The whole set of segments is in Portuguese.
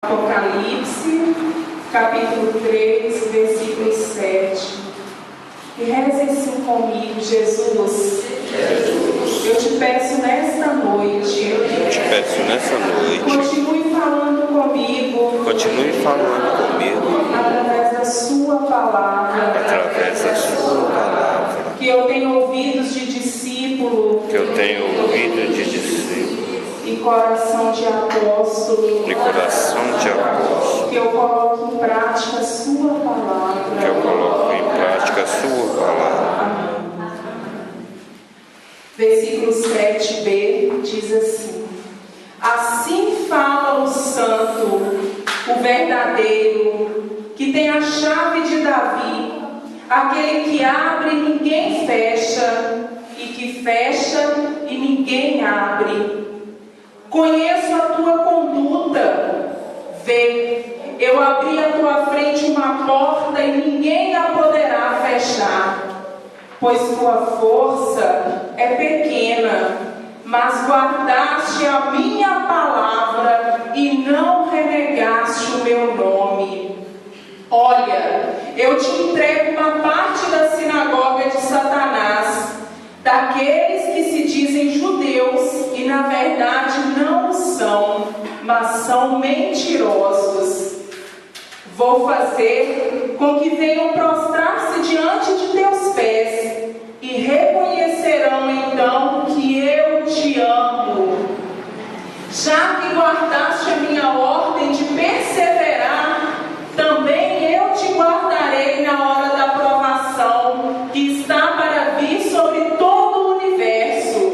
Apocalipse, capítulo 3, versículo 7. E reze assim comigo: Jesus, eu te peço nesta noite, continue falando comigo, através da sua palavra, que eu tenho ouvidos de discípulo, e coração de apóstolo, que eu coloque em prática a sua palavra. Amém. Versículo 7b diz assim: assim fala o santo, o verdadeiro, que tem a chave de Davi, aquele que abre e ninguém fecha, e que fecha e ninguém abre. Conheço a tua conduta. Vê, eu abri à tua frente uma porta e ninguém a poderá fechar. Pois tua força é pequena, mas guardaste a minha palavra e não renegaste o meu nome. Olha, eu te entrego uma parte da sinagoga de Satanás, daqueles que se dizem judeus e na verdade não o são, mas são mentirosos. Vou fazer com que venham prostrar-se diante de teus pés e reconhecerão então que eu te amo. Já que guardaste a minha ordem de perseverar, também eu te guardarei na hora da provação que está para vir sobre todo o universo,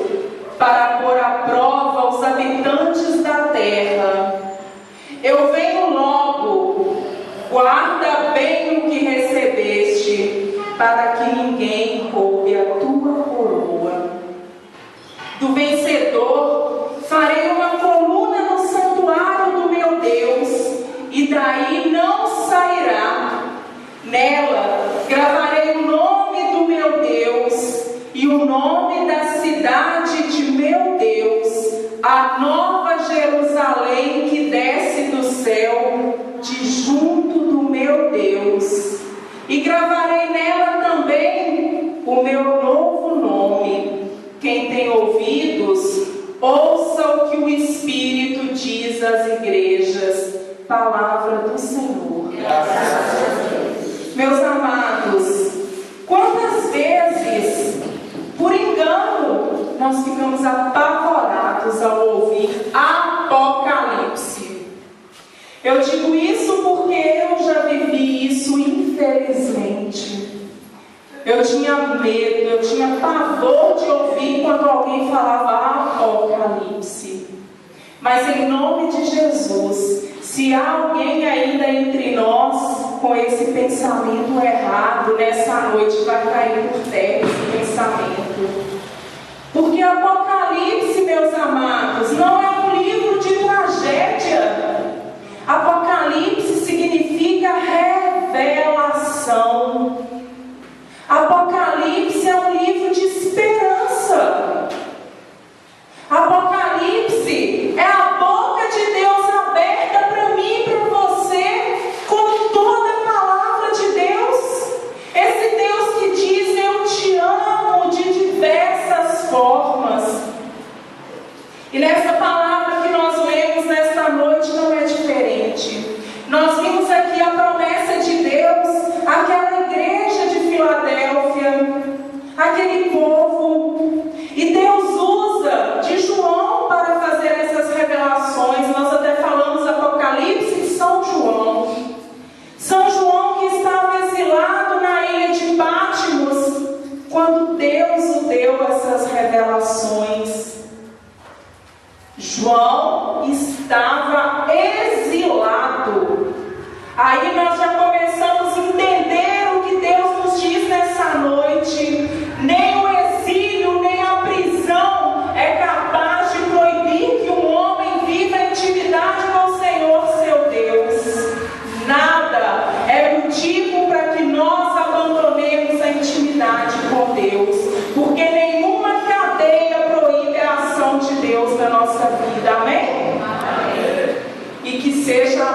para pôr à prova os habitantes da terra. Eu venho logo, guarda bem o que recebeste, para que ninguém roube a tua coroa. Do vencedor farei uma coluna no santuário do meu Deus, e daí não sairá. Nela gravarei o nome do meu Deus e o nome da cidade de meu Deus, a nova Jerusalém que desce do céu, de junto do meu Deus. E gravarei nela também o meu novo nome. Quem tem ouvidos, ouça o que o Espírito diz às igrejas. Palavra do Senhor. Graças a Deus. Meus amados, quantas vezes, por engano, nós ficamos apavorados ao ouvir Apocalipse? Eu digo isso porque eu já vivi isso, infelizmente. Eu tinha medo, eu tinha pavor de ouvir quando alguém falava Apocalipse. Mas em nome de Jesus, se há alguém ainda entre nós com esse pensamento errado, nessa noite vai cair por terra esse pensamento. Porque Apocalipse, meus amados, não é um livro de tragédia. Apocalipse significa revelação. Apocalipse é um livro de esperança. Apocalipse é a boca de Deus aberta para mim e para você, com toda a palavra de Deus. Esse Deus que diz: eu te amo de diversas formas. E nessa palavra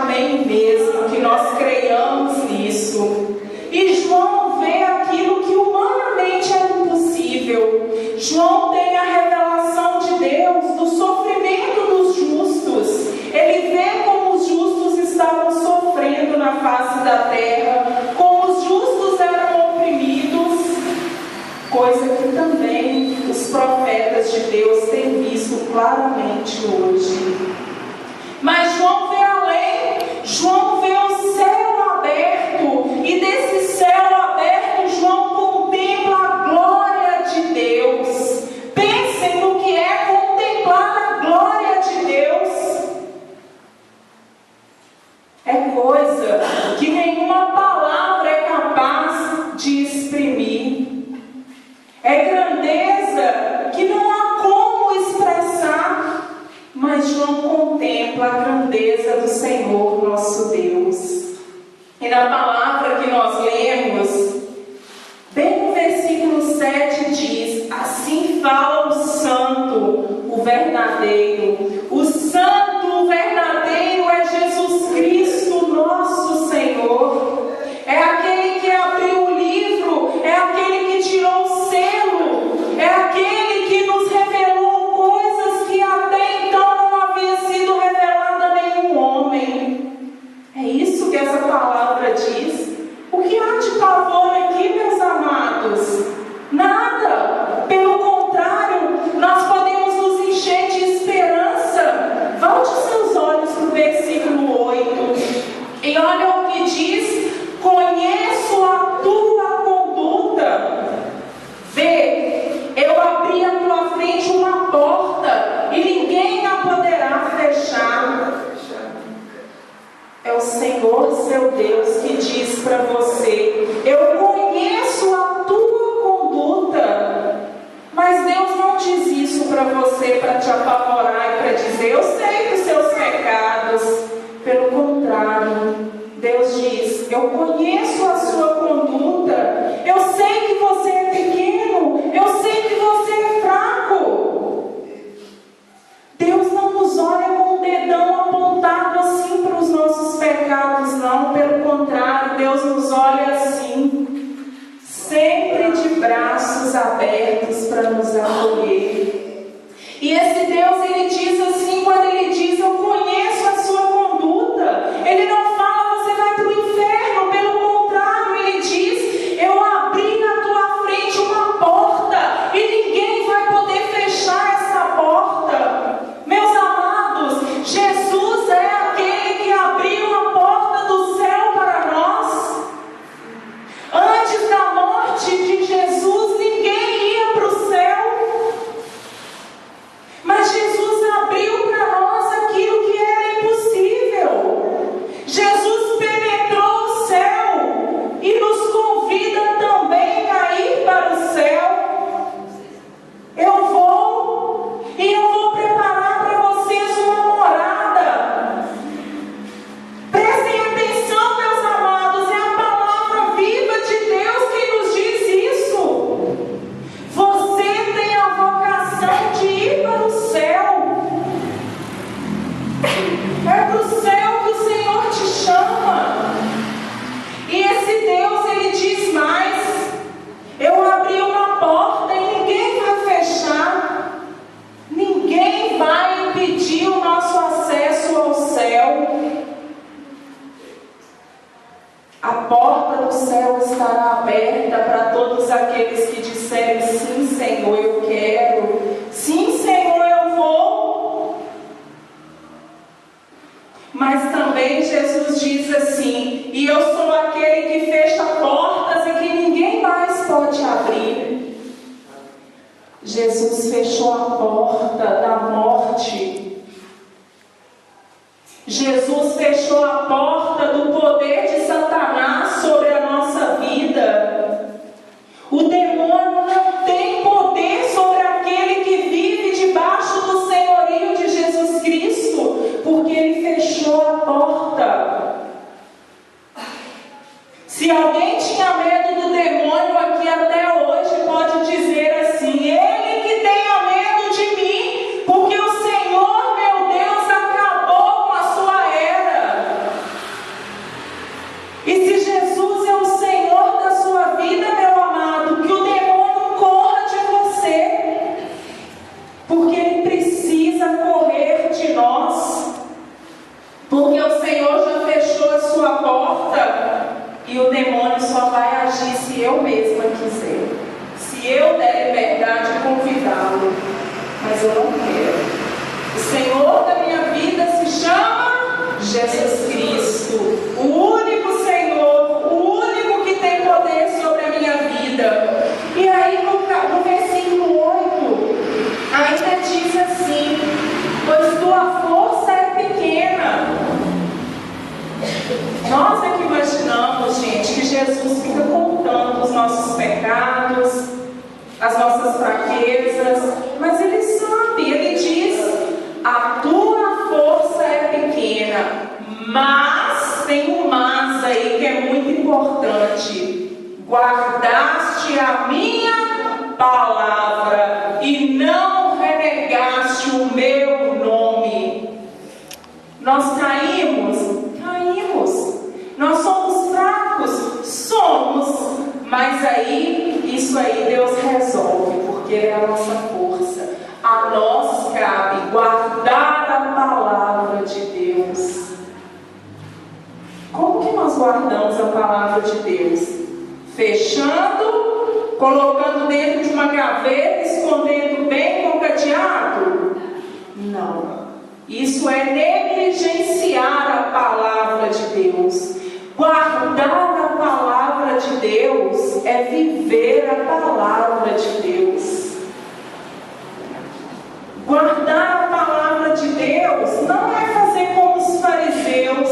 amém mesmo, que nós creiamos nisso. E João vê aquilo que humanamente é impossível. João tem a revelação de Deus do sofrimento dos justos. Ele vê como os justos estavam sofrendo na face da terra, como os justos eram oprimidos, coisa que também os profetas de Deus têm visto claramente hoje. Mas João vê além. João vê o céu aberto, e desse céu aberto João contempla a glória de Deus. Pensem no que é contemplar a glória de Deus. É coisa que nenhuma palavra é capaz de exprimir. É grandeza que não há como expressar. Mas João contempla a grandeza do Senhor nosso Deus. E na palavra que nós lemos, bem no versículo 7 diz: assim fala o santo, o verdadeiro. O santo, o verdadeiro é Jesus Cristo, nosso Senhor. É aquele que abriu o livro, é aquele que tirou o selo, é aquele que nos revelou coisas que até então não havia sido revelada a nenhum homem. É isso que essa palavra diz. O que há de pavor aqui, meus amados? Nada. Pelo contrário, nós podemos nos encher de esperança. Volte seus olhos para o versículo 8 e olha o que diz: conheço a tua conduta. Vê, eu abri à tua frente uma porta e ninguém a poderá fechar. É o Senhor seu Deus que diz para você: eu conheço a tua conduta. Mas Deus não diz isso para você para te apavorar e para dizer: eu sei dos seus pecados. Pelo contrário, Deus diz: eu conheço a sua conduta. Eu sei que você é pequeno. Eu sei que você é fraco. Deus não nos olha com o dedão apontado assim para os nossos pecados, não. Pelo contrário, Deus nos olha assim, sempre de braços abertos para nos acolher. E esse Deus, ele diz assim, quando ele diz: eu conheço a sua conduta, ele não fala: você vai para o inferno. Pelo contrário, ele diz: eu abri na tua frente uma porta e ninguém vai poder fechar essa porta. Meus amados, Jesus é aquele que abriu a porta do céu para nós. Antes da morte de Jesus, ninguém ia para o céu. Mas Jesus abriu para nós aquilo que era impossível. Jesus penetrou o céu e nos convida também a ir para o céu. Eu vou e eu vou preparar para vocês uma morada. Prestem atenção, meus amados, é a palavra viva de Deus que nos diz isso. Você tem a vocação de ir para o céu. É para o céu que o Senhor te chama. E esse Deus, ele diz mais: eu abri uma porta e ninguém vai fechar. Ninguém vai impedir o nosso acesso ao céu. A porta do céu estará aberta para todos aqueles que disserem: sim, Senhor, eu quero. Sim, Senhor, eu vou. Mas também Jesus diz assim: e eu sou aquele que fecha portas e que ninguém mais pode abrir. Jesus fechou a porta da morte. Jesus fechou a porta do poder de Satanás sobre a nossa vida. O demônio não tem poder sobre aquele que vive debaixo do senhorio de Jesus Cristo, porque ele fechou a porta. Se alguém tinha medo do demônio aqui até hoje, pode dizer assim: ele que tenha medo de mim, porque o Senhor, meu Deus, acabou com a sua era. porta e o demônio só vai agir se eu mesma quiser. Se eu der liberdade de convidá-lo. Mas eu não quero. O Senhor da minha vida se chama Jesus Cristo. O único Senhor, o único que tem poder sobre a minha vida. E aí no versículo 8, ainda diz assim: pois tua força é pequena. Nós é que imaginamos, gente, que Jesus fica contando os nossos pecados, as nossas fraquezas, mas Ele sabe, Ele diz: a tua força é pequena, mas tem um mas aí que é muito importante: guardaste a minha palavra e não renegaste o meu nome. Nós caímos, nós somos fracos, somos, mas aí, isso aí Deus resolve, porque é a nossa força. A nós cabe guardar a palavra de Deus. Como que nós guardamos a palavra de Deus? Fechando, colocando dentro de uma gaveta, escondendo bem com cadeado? Não. Isso é negligenciar a palavra de Deus. Guardar a palavra de Deus é viver a palavra de Deus. Guardar a palavra de Deus não é fazer como os fariseus.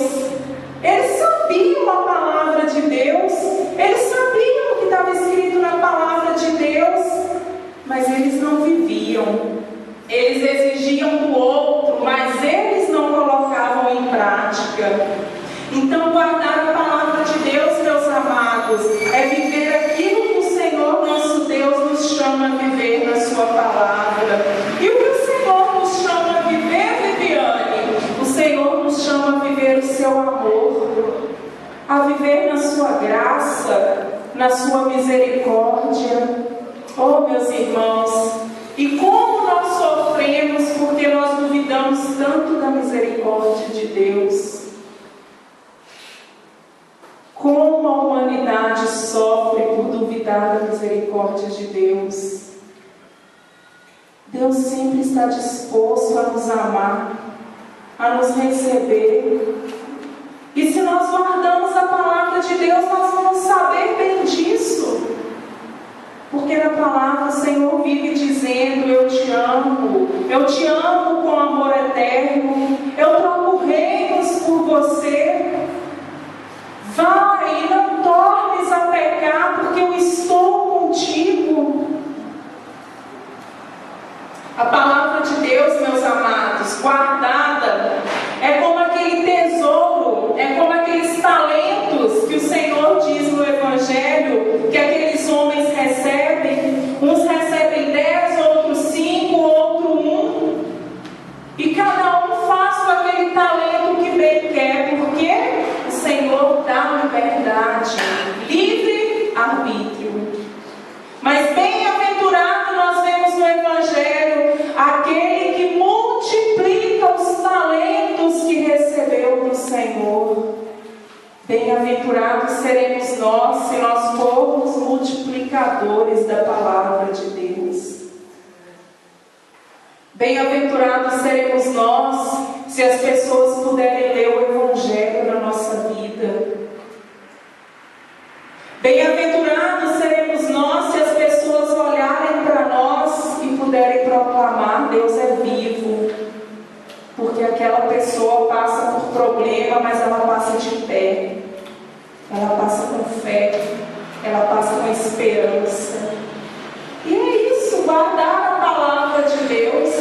Eles sabiam a palavra de Deus, eles sabiam o que estava escrito na palavra de Deus, mas eles não viviam. Eles exigiam do outro, mas eles não colocavam em prática. Então, guardar a palavra de Deus, meus amados, é viver aquilo que o Senhor nosso Deus nos chama a viver na sua palavra. E o que o Senhor nos chama a viver, Viviane? O Senhor nos chama a viver o seu amor, a viver na sua graça, na sua misericórdia. Oh, meus irmãos, e como nós sofremos porque nós duvidamos tanto da misericórdia de Deus. Como a humanidade sofre por duvidar da misericórdia de Deus. Deus sempre está disposto a nos amar, a nos receber. E se nós guardamos a palavra de Deus, nós vamos saber bem disso. Porque na palavra o Senhor vive dizendo: eu te amo com amor eterno, eu troco reinos por você. Vai e não tornes a pecar, porque eu estou contigo. A palavra de Deus, meus amados, guardada, é como aquele tesouro, é como aqueles talentos que o Senhor diz no Evangelho, que aqueles homens recebem. Uns recebem 10, outros 5, outro 1. E cada um faz com aquele talento que bem quer, porque o Senhor dá liberdade, livre arbítrio. Mas bem-aventurado, nós vemos no Evangelho, aquele que multiplica os talentos que recebeu do Senhor. Bem-aventurados seremos nós, se nós formos multiplicadores da palavra de Deus. Bem-aventurados seremos nós, se as pessoas puderem ler o Evangelho na nossa vida. Bem-aventurados seremos nós, se as pessoas olharem para nós e puderem proclamar: Deus é vivo. Porque aquela pessoa passa por problema, mas ela passa de pé. Ela passa com fé. Ela passa com esperança. E é isso, guardar a palavra de Deus.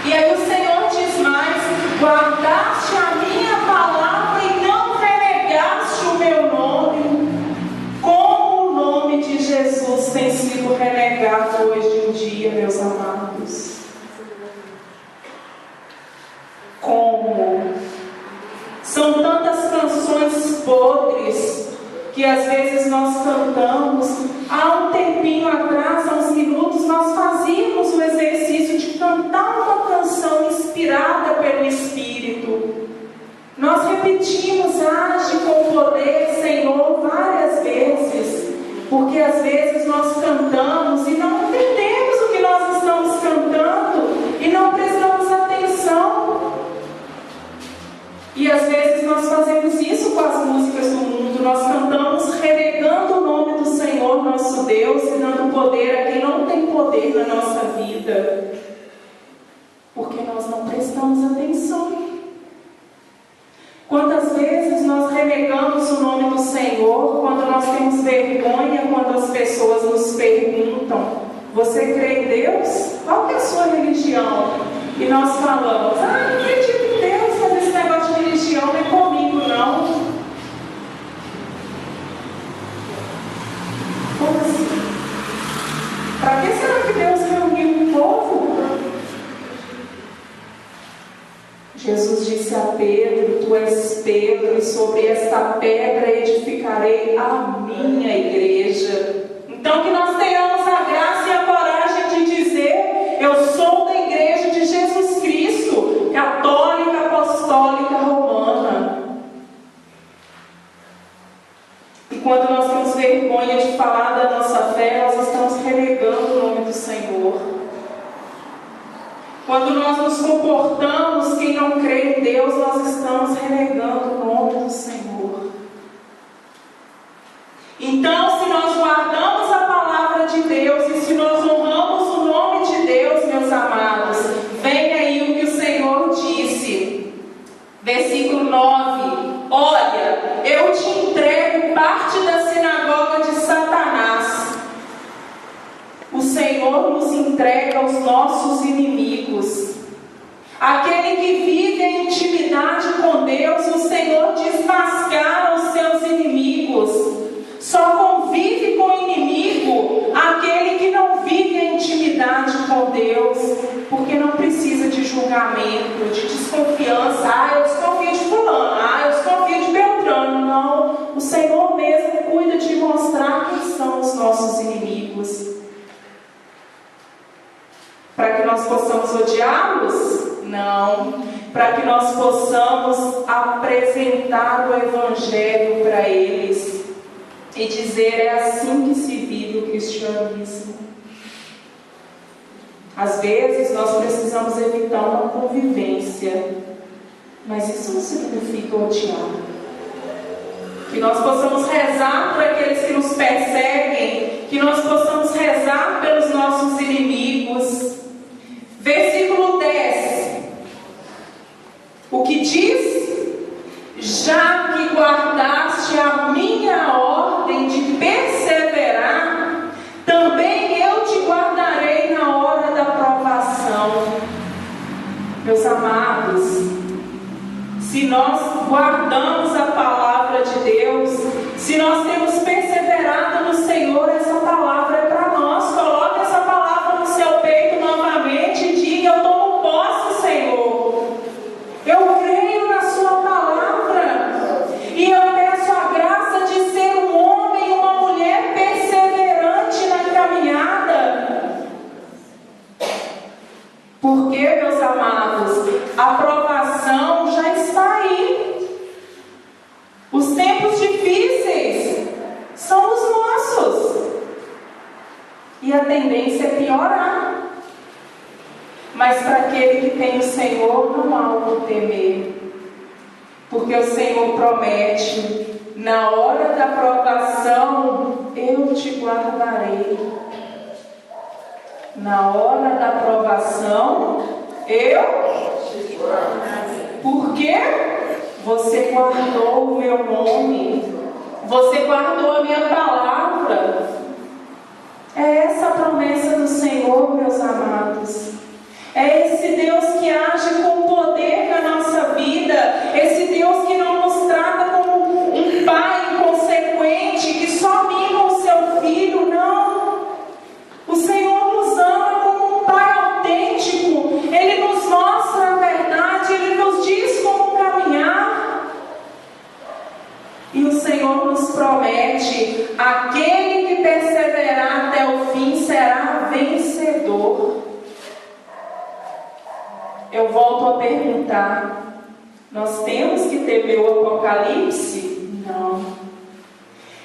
E aí o Senhor diz mais: guardaste a minha palavra e não renegaste o meu nome. Como o nome de Jesus tem sido renegado hoje em dia, meus amados. Como? São tantas canções podres que às vezes nós cantamos. Há um tempinho atrás, há uns minutos, nós fazíamos o exercício de cantar uma canção inspirada pelo Espírito. Nós repetimos pedimos, age com poder, Senhor, várias vezes, porque às vezes nós cantamos e não entendemos o que nós estamos cantando e não prestamos atenção. E às vezes nós fazemos isso com as músicas do mundo, nós cantamos renegando o nome do Senhor, nosso Deus, e dando poder a quem não tem poder na nossa vida, porque nós não prestamos atenção. Quantas vezes nós renegamos o nome do Senhor quando nós temos vergonha, quando as pessoas nos perguntam: você crê em Deus? Qual que é a sua religião? E nós falamos: não acredito em Deus, mas esse negócio de religião não é comigo, não. Como assim? Para que será que Deus reuniu o povo? Jesus disse a Pedro: tu és Pedro, e sobre esta pedra edificarei a minha igreja. Então que nós tenhamos a graça e a coragem de dizer: eu sou da igreja de Jesus Cristo, católica, apostólica, romana. E quando nós temos vergonha de falar da nossa fé, nós estamos renegando o nome do Senhor. Quando nós nos comportamos, quem não crê em Deus, nós estamos renegando o nome do Senhor. Então, se nós guardamos a palavra de Deus e se nós honramos o nome de Deus, meus amados, vem aí o que o Senhor disse. Versículo 9: olha, eu te entrego parte da sinagoga de Satanás. O Senhor nos entrega aos nossos inimigos. Aquele que vive em intimidade com Deus, o Senhor desmascara os seus inimigos. Só convive com o inimigo aquele que não vive em intimidade com Deus, porque não precisa de julgamento, de desconfiança. Eu desconfio de fulano, eu desconfio de Beltrano. Não, o Senhor mesmo cuida de mostrar quem são os nossos inimigos. Para que nós possamos odiá-los? Não. Para que nós possamos apresentar o Evangelho para eles e dizer: é assim que se vive o cristianismo. Às vezes nós precisamos evitar uma convivência, mas isso não significa odiar. Que nós possamos rezar por aqueles que nos perseguem, que nós possamos rezar pelos nossos inimigos. Versículo 10. O que diz? Já que guardaste a minha ordem de perseverar, também eu te guardarei na hora da provação. Meus amados, se nós guardamos a palavra de Deus, se nós temos perseverado no Senhor, essa palavra é para nós. Coloque essa palavra no seu peito novamente e diga: eu tomo posse, Senhor. Eu creio na sua palavra e eu peço a graça de ser um homem e uma mulher perseverante na caminhada. Porque, meus amados, a provação já está aí. Os tempos difíceis são os nossos. E a tendência é piorar. Mas para aquele que tem o Senhor, não há o que temer. Porque o Senhor promete: na hora da provação, eu te guardarei. Na hora da provação, eu te guardarei. Por quê? Você guardou o meu nome. Você guardou a minha palavra. É essa a promessa do Senhor, meus amados. É esse Deus que age com poder na nossa vida. Esse Deus que não nos trata como um pai inconsequente que só mima o seu filho. Não. O Senhor nos ama como um pai autêntico. Ele nos mostra a verdade. Ele nos diz como caminhar. E o Senhor nos promete: aquele que perseverar até o fim será vencedor. Eu volto a perguntar: nós temos que temer o Apocalipse? Não.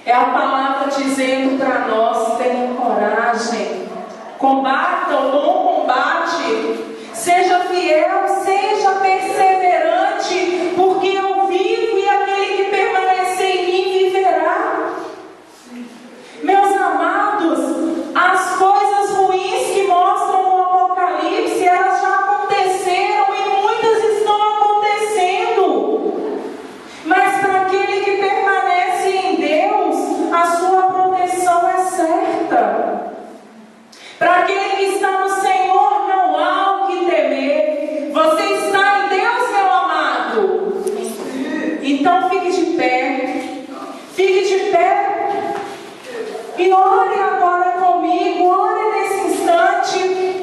É a palavra dizendo para nós: tenha coragem, combata o bom combate, seja fiel, seja perseverante, porque eu vivo e aquele que permanecer em mim viverá. Meus amados, as coisas ruins que mostram no Apocalipse, elas já aconteceram e muitas estão acontecendo. Mas para aquele que permanece em Deus, a sua proteção é certa. Para aquele que está no Senhor, não há o que temer. Você está em Deus, meu amado? Então fique de pé.